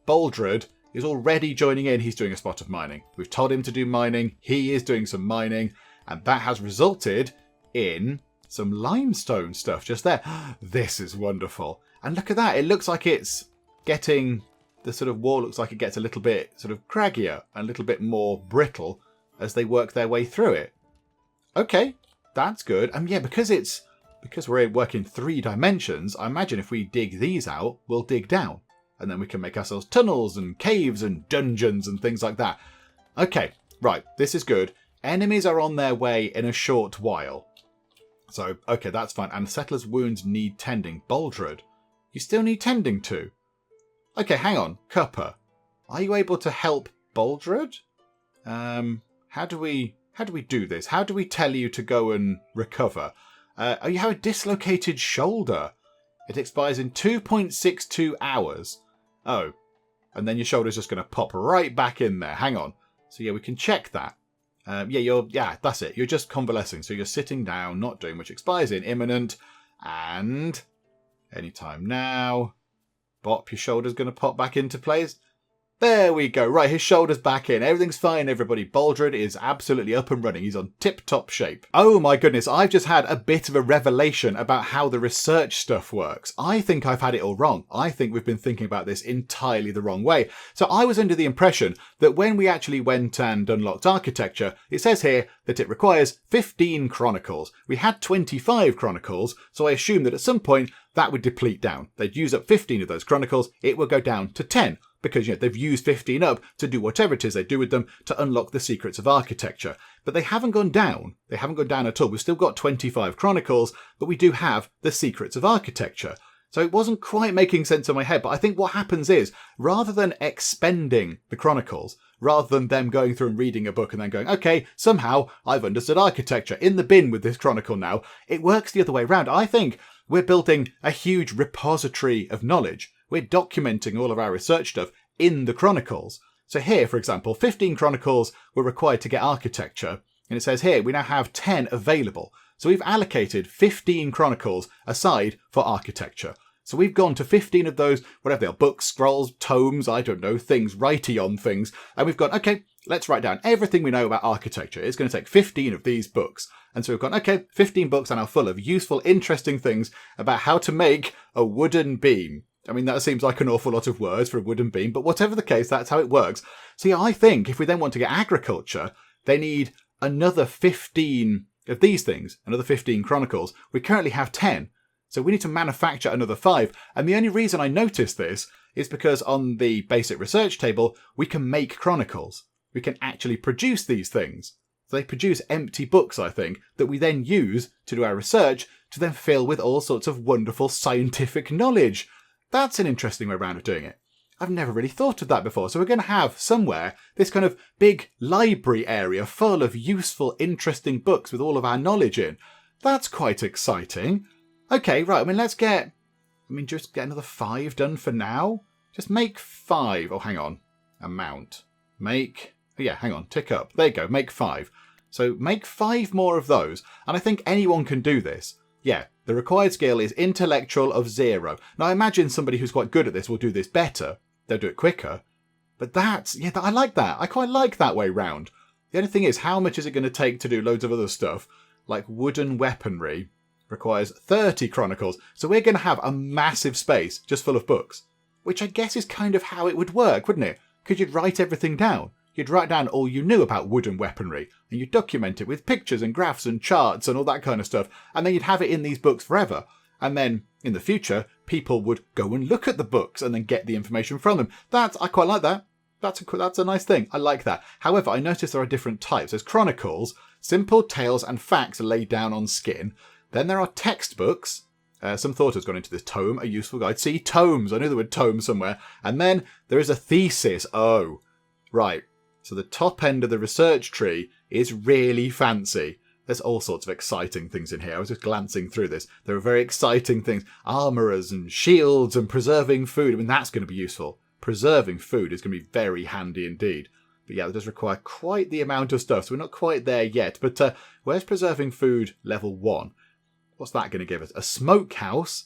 Boldred is already joining in. He's doing a spot of mining. We've told him to do mining. He is doing some mining, and that has resulted in some limestone stuff just there. This is wonderful. And look at that. It looks like it's getting... The sort of wall looks like it gets a little bit sort of craggier and a little bit more brittle as they work their way through it. Okay, that's good. And yeah, because we're working 3 dimensions, I imagine if we dig these out, we'll dig down. And then we can make ourselves tunnels and caves and dungeons and things like that. Okay, right. This is good. Enemies are on their way in a short while. So, okay, that's fine. And settlers' wounds need tending. Boldred. You still need tending to. Okay, hang on. Cuppa. Are you able to help Boldred? How do we do this? How do we tell you to go and recover? Oh, you have a dislocated shoulder. It expires in 2.62 hours. Oh. And then your shoulder's just going to pop right back in there. Hang on. So yeah, we can check that. Yeah, that's it. You're just convalescing. So you're sitting down, not doing much. Expires in imminent. And... anytime now. Bop, your shoulder's going to pop back into place. There we go. Right, his shoulder's back in. Everything's fine, everybody. Boldred is absolutely up and running. He's on tip-top shape. Oh my goodness, I've just had a bit of a revelation about how the research stuff works. I think I've had it all wrong. I think we've been thinking about this entirely the wrong way. So I was under the impression that when we actually went and unlocked architecture, it says here that it requires 15 chronicles. We had 25 chronicles, so I assumed that at some point that would deplete down. They'd use up 15 of those chronicles, it would go down to 10. Because they've used 15 up to do whatever it is they do with them to unlock the secrets of architecture. But they haven't gone down. They haven't gone down at all. We've still got 25 chronicles, but we do have the secrets of architecture. So it wasn't quite making sense in my head, but I think what happens is, rather than expending the chronicles, rather than them going through and reading a book and then going, okay, somehow I've understood architecture, in the bin with this chronicle now, it works the other way around. I think we're building a huge repository of knowledge. We're documenting all of our research stuff in the chronicles. So here, for example, 15 chronicles were required to get architecture. And it says here, we now have 10 available. So we've allocated 15 chronicles aside for architecture. So we've gone to 15 of those, whatever they are, books, scrolls, tomes, I don't know, things, writey-on things. And we've gone, okay, let's write down everything we know about architecture. It's going to take 15 of these books. And so we've gone, okay, 15 books are now full of useful, interesting things about how to make a wooden beam. I mean, that seems like an awful lot of words for a wooden beam, but whatever the case, that's how it works. See, I think if we then want to get agriculture, they need another 15 of these things, another 15 chronicles. We currently have 10, so we need to manufacture another 5. And the only reason I noticed this is because on the basic research table, we can make chronicles. We can actually produce these things. So they produce empty books, I think, that we then use to do our research to then fill with all sorts of wonderful scientific knowledge. That's an interesting way around of doing it. I've never really thought of that before. So we're going to have somewhere this kind of big library area full of useful, interesting books with all of our knowledge in. That's quite exciting. Okay, right. Just get another 5 done for now. Just make 5. Oh, hang on. Amount. Tick up. There you go. Make 5. So make 5 more of those. And I think anyone can do this. Yeah, the required skill is intellectual of 0. Now, I imagine somebody who's quite good at this will do this better. They'll do it quicker. But I like that. I quite like that way round. The only thing is, how much is it going to take to do loads of other stuff? Like wooden weaponry requires 30 chronicles. So we're going to have a massive space just full of books. Which I guess is kind of how it would work, wouldn't it? Because you'd write everything down. You'd write down all you knew about wooden weaponry, and you'd document it with pictures and graphs and charts and all that kind of stuff, and then you'd have it in these books forever. And then, in the future, people would go and look at the books and then get the information from them. I quite like that. That's a nice thing. I like that. However, I notice there are different types. There's chronicles, simple tales and facts laid down on skin. Then there are textbooks. Some thought has gone into this. Tome, a useful guide. See, tomes. I knew there were tomes somewhere. And then there is a thesis. Oh, right. So the top end of the research tree is really fancy. There's all sorts of exciting things in here. I was just glancing through this. There are very exciting things. Armourers and shields and preserving food. I mean, that's going to be useful. Preserving food is going to be very handy indeed. But yeah, it does require quite the amount of stuff. So we're not quite there yet. But where's preserving food level 1? What's that going to give us? A smokehouse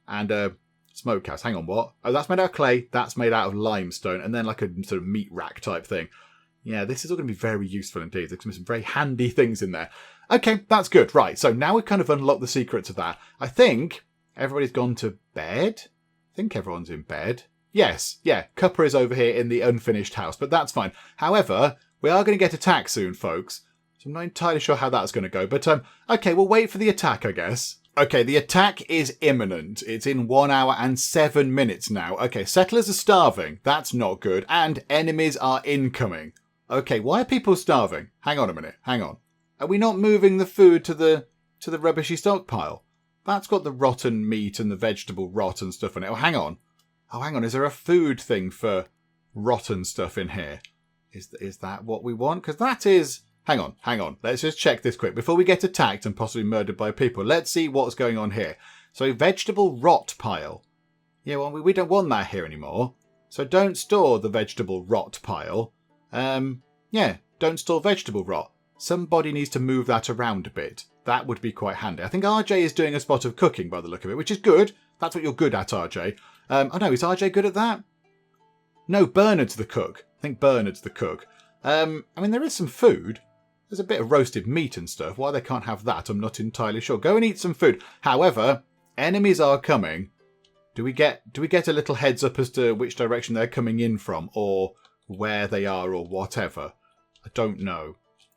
and a smokehouse. Hang on, what? Oh, that's made out of clay. That's made out of limestone. And then like a sort of meat rack type thing. Yeah, this is all going to be very useful indeed. There's going to be some very handy things in there. Okay, that's good. Right, so now we've kind of unlocked the secrets of that. I think everybody's gone to bed. I think everyone's in bed. Yes, yeah, Cuppa is over here in the unfinished house, but that's fine. However, we are going to get attacked soon, folks. So I'm not entirely sure how that's going to go. But, okay, we'll wait for the attack, I guess. Okay, the attack is imminent. It's in 1 hour and 7 minutes now. Okay, settlers are starving. That's not good. And enemies are incoming. Okay, why are people starving? Hang on a minute. Hang on. Are we not moving the food to the rubbishy stockpile? That's got the rotten meat and the vegetable rot and stuff in it. Oh, hang on. Oh, hang on. Is there a food thing for rotten stuff in here? Is that what we want? Because that is... Hang on. Let's just check this quick. Before we get attacked and possibly murdered by people, let's see what's going on here. So, vegetable rot pile. Yeah, well, we don't want that here anymore. So don't store the vegetable rot pile. Yeah, don't store vegetable rot. Somebody needs to move that around a bit. That would be quite handy. I think RJ is doing a spot of cooking by the look of it, which is good. That's what you're good at, RJ. Oh no, is RJ good at that? No, Bernard's the cook. I think Bernard's the cook. I mean, there is some food. There's a bit of roasted meat and stuff. Why they can't have that, I'm not entirely sure. Go and eat some food. However, enemies are coming. Do we get a little heads up as to which direction they're coming in from, or where they are, or whatever? I don't know.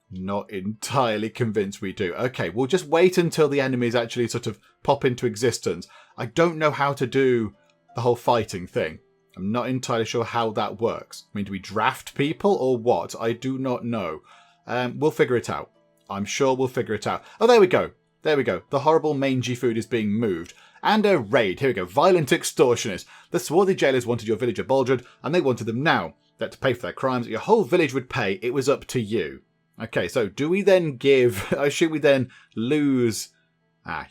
Not entirely convinced we do. Okay, we'll just wait until the enemies actually sort of pop into existence. I don't know how to do the whole fighting thing. I'm not entirely sure how that works. I mean, do we draft people or what? I do not know. We'll figure it out. I'm sure we'll figure it out. Oh, there we go. There we go. The horrible mangy food is being moved. And a raid. Here we go. Violent extortionist. The swarthy jailers wanted your village abaldred, and they wanted them now. That to pay for their crimes, your whole village would pay. It was up to you. Okay, so do we then give... should we then lose...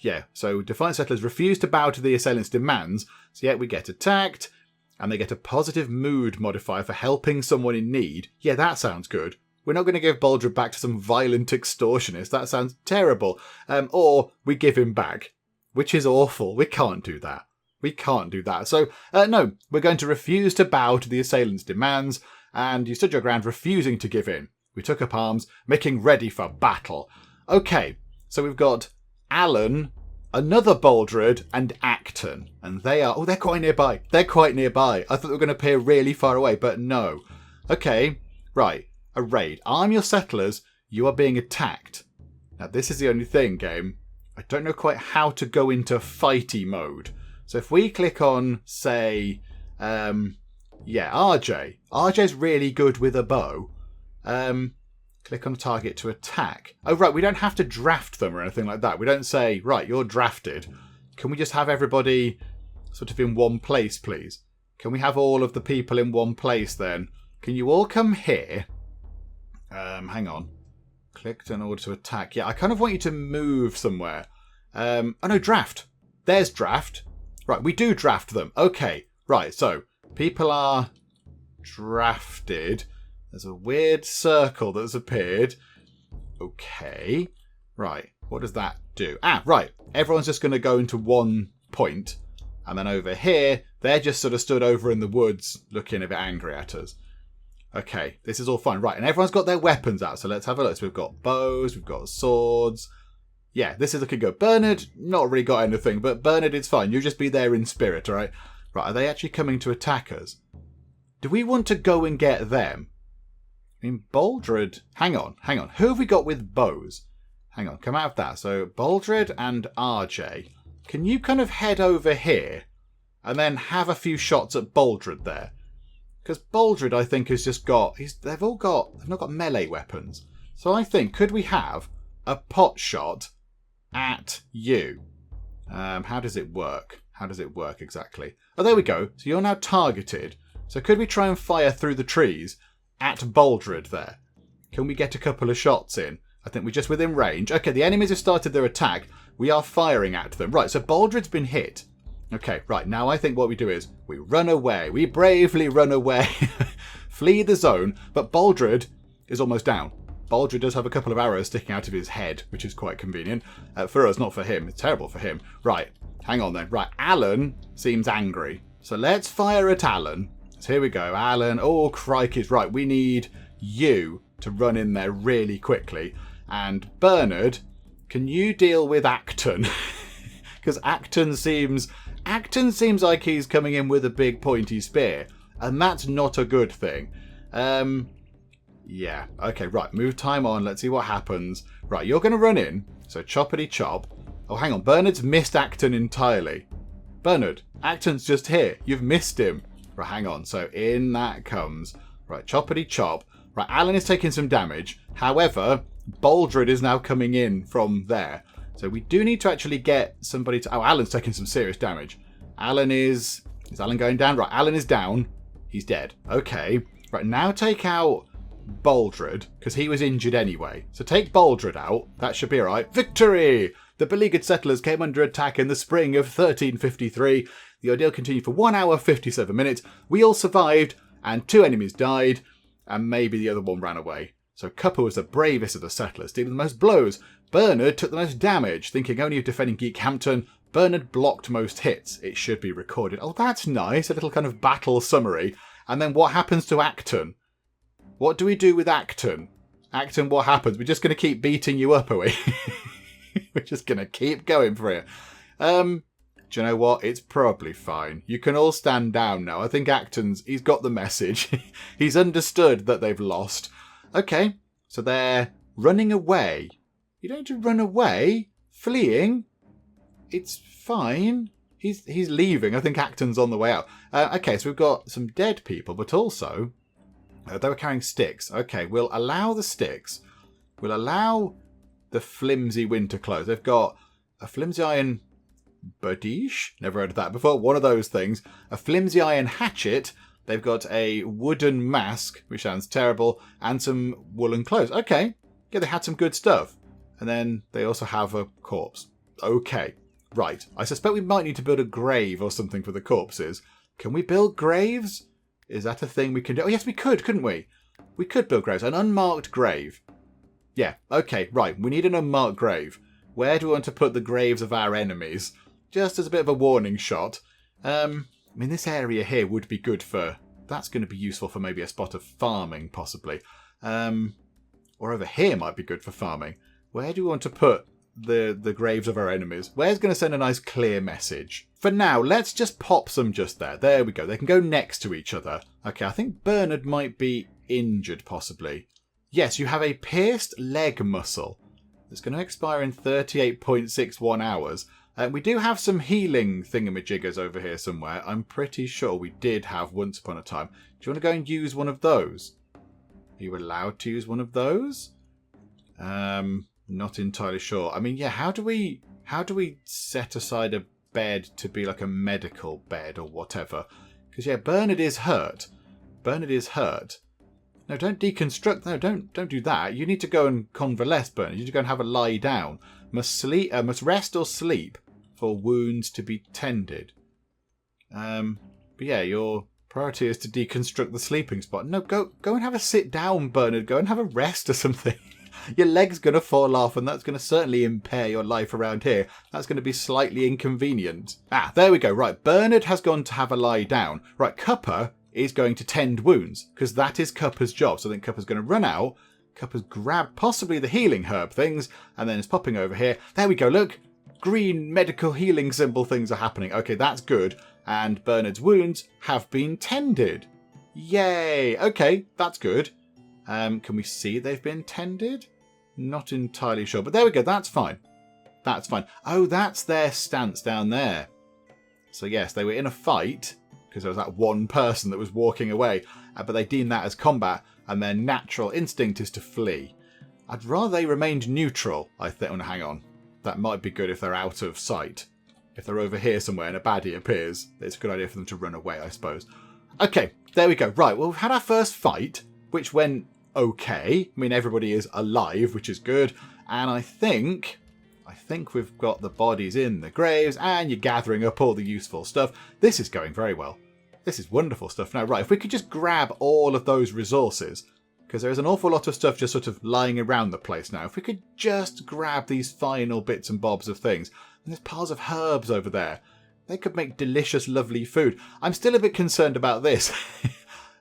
yeah. So defiant settlers refuse to bow to the assailants' demands. So yeah, we get attacked. And they get a positive mood modifier for helping someone in need. Yeah, that sounds good. We're not going to give Baldred back to some violent extortionist. That sounds terrible. Or we give him back, which is awful. We can't do that. We can't do that. So, no, we're going to refuse to bow to the assailants' demands, and you stood your ground refusing to give in. We took up arms, making ready for battle. Okay, so we've got Alan, another Baldred, and Acton. And they are... Oh, they're quite nearby. They're quite nearby. I thought they were going to appear really far away, but no. Okay, right. A raid. Arm your settlers. You are being attacked. Now, this is the only thing, game. I don't know quite how to go into fighty mode. So if we click on, say, yeah, RJ. RJ's really good with a bow. Click on target to attack. Oh, right, we don't have to draft them or anything like that. We don't say, right, you're drafted. Can we just have everybody sort of in one place, please? Can we have all of the people in one place then? Can you all come here? Hang on. Clicked in order to attack. Yeah, I kind of want you to move somewhere. Oh, no, draft. There's draft. Right, we do draft them. Okay, right, so people are drafted. There's a weird circle that's appeared. Okay. Right, what does that do? Ah, right, everyone's just going to go into one point. And then over here, they're just sort of stood over in the woods looking a bit angry at us. Okay, this is all fine. Right, and everyone's got their weapons out, so let's have a look. So we've got bows, we've got swords. Yeah, this is looking good. Bernard, not really got anything, but Bernard, it's fine. You just be there in spirit, all right? Right, are they actually coming to attack us? Do we want to go and get them? I mean, Baldred... Hang on. Who have we got with bows? Hang on, come out of that. So, Baldred and RJ. Can you kind of head over here and then have a few shots at Baldred there? Because Baldred, I think, has just got... They've not got melee weapons. So I think, could we have a pot shot at you? How does it work? How does it work exactly? Oh, there we go. So you're now targeted. So could we try and fire through the trees at Baldred there? Can we get a couple of shots in? I think we're just within range. Okay, the enemies have started their attack. We are firing at them. Right, so Baldred's been hit. Okay, right, now I think what we do is we run away. We bravely run away. Flee the zone. But Baldred is almost down. Baldred does have a couple of arrows sticking out of his head, which is quite convenient. For us, not for him. It's terrible for him. Right, hang on then. Right, Alan seems angry. So let's fire at Alan. So here we go. Alan. Oh, crikey. Right, we need you to run in there really quickly. And Bernard, can you deal with Acton? Because Acton seems like he's coming in with a big pointy spear. And that's not a good thing. Yeah. Okay, right. Move time on. Let's see what happens. Right, you're going to run in. So choppity chop. Oh, hang on. Bernard's missed Acton entirely. Bernard, Acton's just here. You've missed him. Right, hang on. So in that comes. Right, choppity chop. Right, Alan is taking some damage. However, Baldred is now coming in from there. So we do need to actually get somebody to... Oh, Alan's taking some serious damage. Alan is... Is Alan going down? Right, Alan is down. He's dead. Okay. Right, now take out Baldred, because he was injured anyway. So take Baldred out. That should be alright. Victory! The beleaguered settlers came under attack in the spring of 1353. The ordeal continued for 1 hour, 57 minutes. We all survived, and 2 enemies died, and maybe the other one ran away. So Cuppa was the bravest of the settlers, dealing the most blows. Bernard took the most damage, thinking only of defending Geekhampton. Bernard blocked most hits. It should be recorded. Oh, that's nice. A little kind of battle summary. And then what happens to Acton? What do we do with Acton? Acton, what happens? We're just going to keep beating you up, are we? We're just going to keep going for it. Do you know what? It's probably fine. You can all stand down now. I think he's got the message. He's understood that they've lost. Okay, so they're running away. You don't need to run away. Fleeing. It's fine. He's leaving. I think Acton's on the way out. Okay, so we've got some dead people, but also they were carrying sticks. Okay, we'll allow the sticks. We'll allow the flimsy winter clothes. They've got a flimsy iron badiche. Never heard of that before. One of those things. A flimsy iron hatchet. They've got a wooden mask, which sounds terrible, and some woolen clothes. Okay. Yeah, they had some good stuff. And then they also have a corpse. Okay. Right. I suspect we might need to build a grave or something for the corpses. Can we build graves? Is that a thing we can do? Oh, yes, we could, couldn't we? We could build graves. An unmarked grave. Yeah. Okay. Right. We need an unmarked grave. Where do we want to put the graves of our enemies? Just as a bit of a warning shot. I mean, this area here would be good for... That's going to be useful for maybe a spot of farming, possibly. Or over here might be good for farming. Where do we want to put the graves of our enemies? Where's going to send a nice clear message? For now, let's just pop some just there. There we go. They can go next to each other. Okay, I think Bernard might be injured, possibly. Yes, you have a pierced leg muscle. It's going to expire in 38.61 hours. We do have some healing thingamajiggers over here somewhere. I'm pretty sure we did have once upon a time. Do you want to go and use one of those? Are you allowed to use one of those? Not entirely sure. I mean, yeah, how do we set aside a bed to be like a medical bed or whatever? Because, yeah, Bernard is hurt. Bernard is hurt. No, don't deconstruct. No, don't do that. You need to go and convalesce, Bernard. You need to go and have a lie down. Must rest or sleep for wounds to be tended. But yeah, your priority is to deconstruct the sleeping spot. No, go and have a sit down, Bernard. Go and have a rest or something. Your leg's going to fall off, and that's going to certainly impair your life around here. That's going to be slightly inconvenient. Ah, there we go. Right, Bernard has gone to have a lie down. Right, Cuppa is going to tend wounds, because that is Cuppa's job. So I think Cuppa's going to run out. Cuppa's grabbed possibly the healing herb things, and then it's popping over here. There we go, look. Green medical healing symbol things are happening. Okay, that's good. And Bernard's wounds have been tended. Yay. Okay, that's good. Can we see they've been tended? Not entirely sure, but there we go. That's fine. That's fine. Oh, that's their stance down there. So yes, they were in a fight because there was that one person that was walking away, but they deemed that as combat, and their natural instinct is to flee. I'd rather they remained neutral, I think. Oh, no, hang on. That might be good if they're out of sight. If they're over here somewhere and a baddie appears, it's a good idea for them to run away, I suppose. Okay, there we go. Right, well, we've had our first fight, which went okay. I mean, everybody is alive, which is good. And I think we've got the bodies in the graves, and you're gathering up all the useful stuff. This is going very well. This is wonderful stuff. Now, right, if we could just grab all of those resources, because there is an awful lot of stuff just sort of lying around the place now. If we could just grab these final bits and bobs of things. And there's piles of herbs over there. They could make delicious, lovely food. I'm still a bit concerned about this.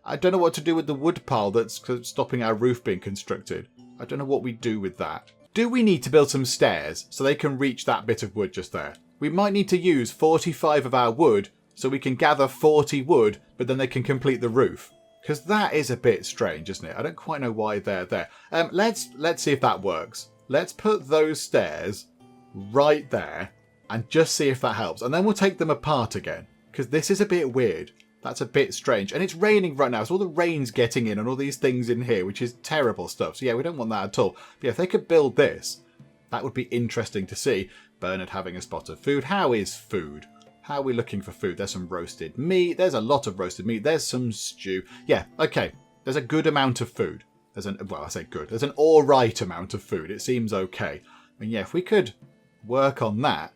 I don't know what to do with the wood pile that's stopping our roof being constructed. I don't know what we do with that. Do we need to build some stairs so they can reach that bit of wood just there? We might need to use 45 of our wood so we can gather 40 wood, but then they can complete the roof. Because that is a bit strange, isn't it? I don't quite know why they're there. Let's see if that works. Let's put those stairs right there and just see if that helps. And then we'll take them apart again. Because this is a bit weird. That's a bit strange. And it's raining right now, so all the rain's getting in and all these things in here, which is terrible stuff. So yeah, we don't want that at all. But yeah, if they could build this, that would be interesting to see. Bernard having a spot of food. How is food? How are we looking for food? There's some roasted meat. There's a lot of roasted meat. There's some stew. Yeah, okay. There's a good amount of food. Well, I say good. There's an all right amount of food. It seems okay. I mean, yeah, if we could work on that,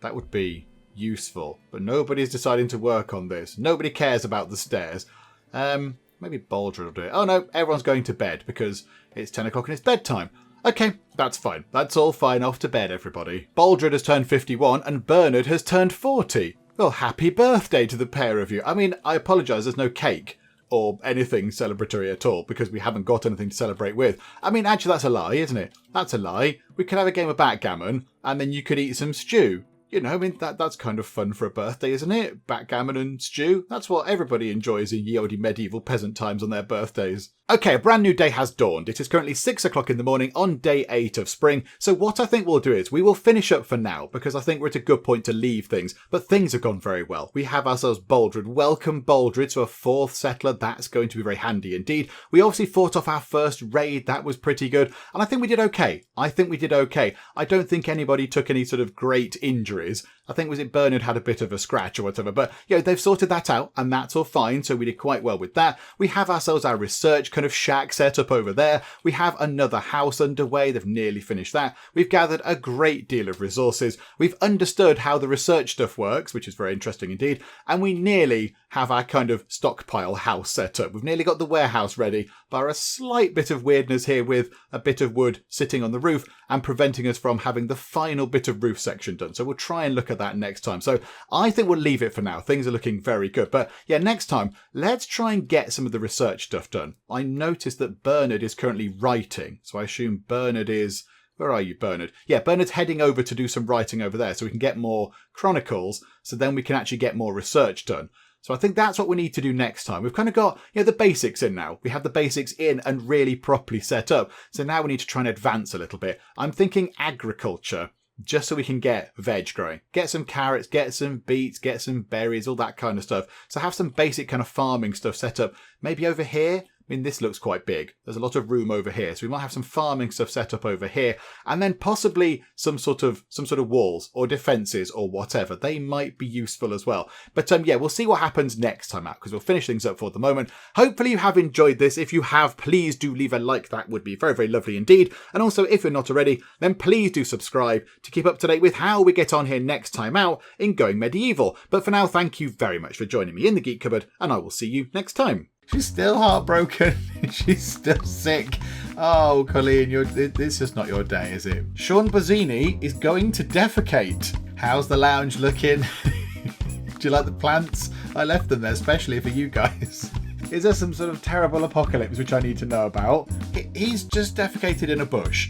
that would be useful. But nobody's deciding to work on this. Nobody cares about the stairs. Maybe Baldred will do it. Oh no, everyone's going to bed because it's 10 o'clock and it's bedtime. Okay, that's fine. That's all fine. Off to bed, everybody. Baldred has turned 51 and Bernard has turned 40. Well, happy birthday to the pair of you. I mean, I apologise, there's no cake or anything celebratory at all because we haven't got anything to celebrate with. I mean, actually, that's a lie, isn't it? That's a lie. We could have a game of backgammon and then you could eat some stew. You know, I mean, that's kind of fun for a birthday, isn't it? Backgammon and stew. That's what everybody enjoys in ye olde medieval peasant times on their birthdays. Okay, a brand new day has dawned. It is currently 6 o'clock in the morning on day 8 of spring. So what I think we'll do is we will finish up for now because I think we're at a good point to leave things. But things have gone very well. We have ourselves Baldred. Welcome Baldred to a 4th settler. That's going to be very handy indeed. We obviously fought off our first raid. That was pretty good. And I think we did okay. I don't think anybody took any sort of great injuries. I think, was it Bernard had a bit of a scratch or whatever, but you know, they've sorted that out and that's all fine. So we did quite well with that. We have ourselves our research kind of shack set up over there. We have another house underway. They've nearly finished that. We've gathered a great deal of resources. We've understood how the research stuff works, which is very interesting indeed. And we nearly have our kind of stockpile house set up. We've nearly got the warehouse ready, bar a slight bit of weirdness here with a bit of wood sitting on the roof and preventing us from having the final bit of roof section done. So we'll try and look at that next time. So I think we'll leave it for now. Things are looking very good. But yeah, next time, let's try and get some of the research stuff done. I noticed that Bernard is currently writing. So I assume Bernard is... Where are you, Bernard? Yeah, Bernard's heading over to do some writing over there so we can get more chronicles. So then we can actually get more research done. So I think that's what we need to do next time. We've kind of got, you know, the basics in now. We have the basics in and really properly set up. So now we need to try and advance a little bit. I'm thinking agriculture, just so we can get veg growing. Get some carrots, get some beets, get some berries, all that kind of stuff. So have some basic kind of farming stuff set up. Maybe over here. I mean, this looks quite big. There's a lot of room over here. So we might have some farming stuff set up over here. And then possibly some sort of walls or defences or whatever. They might be useful as well. But yeah, we'll see what happens next time out because we'll finish things up for the moment. Hopefully you have enjoyed this. If you have, please do leave a like. That would be very, very lovely indeed. And also, if you're not already, then please do subscribe to keep up to date with how we get on here next time out in Going Medieval. But for now, thank you very much for joining me in the Geek Cupboard, and I will see you next time. She's still heartbroken. She's still sick. Oh, Colleen, this is just not your day, is it? Sean Bozzini is going to defecate. How's the lounge looking? Do you like the plants? I left them there especially for you guys. Is there some sort of terrible apocalypse which I need to know about? He's just defecated in a bush.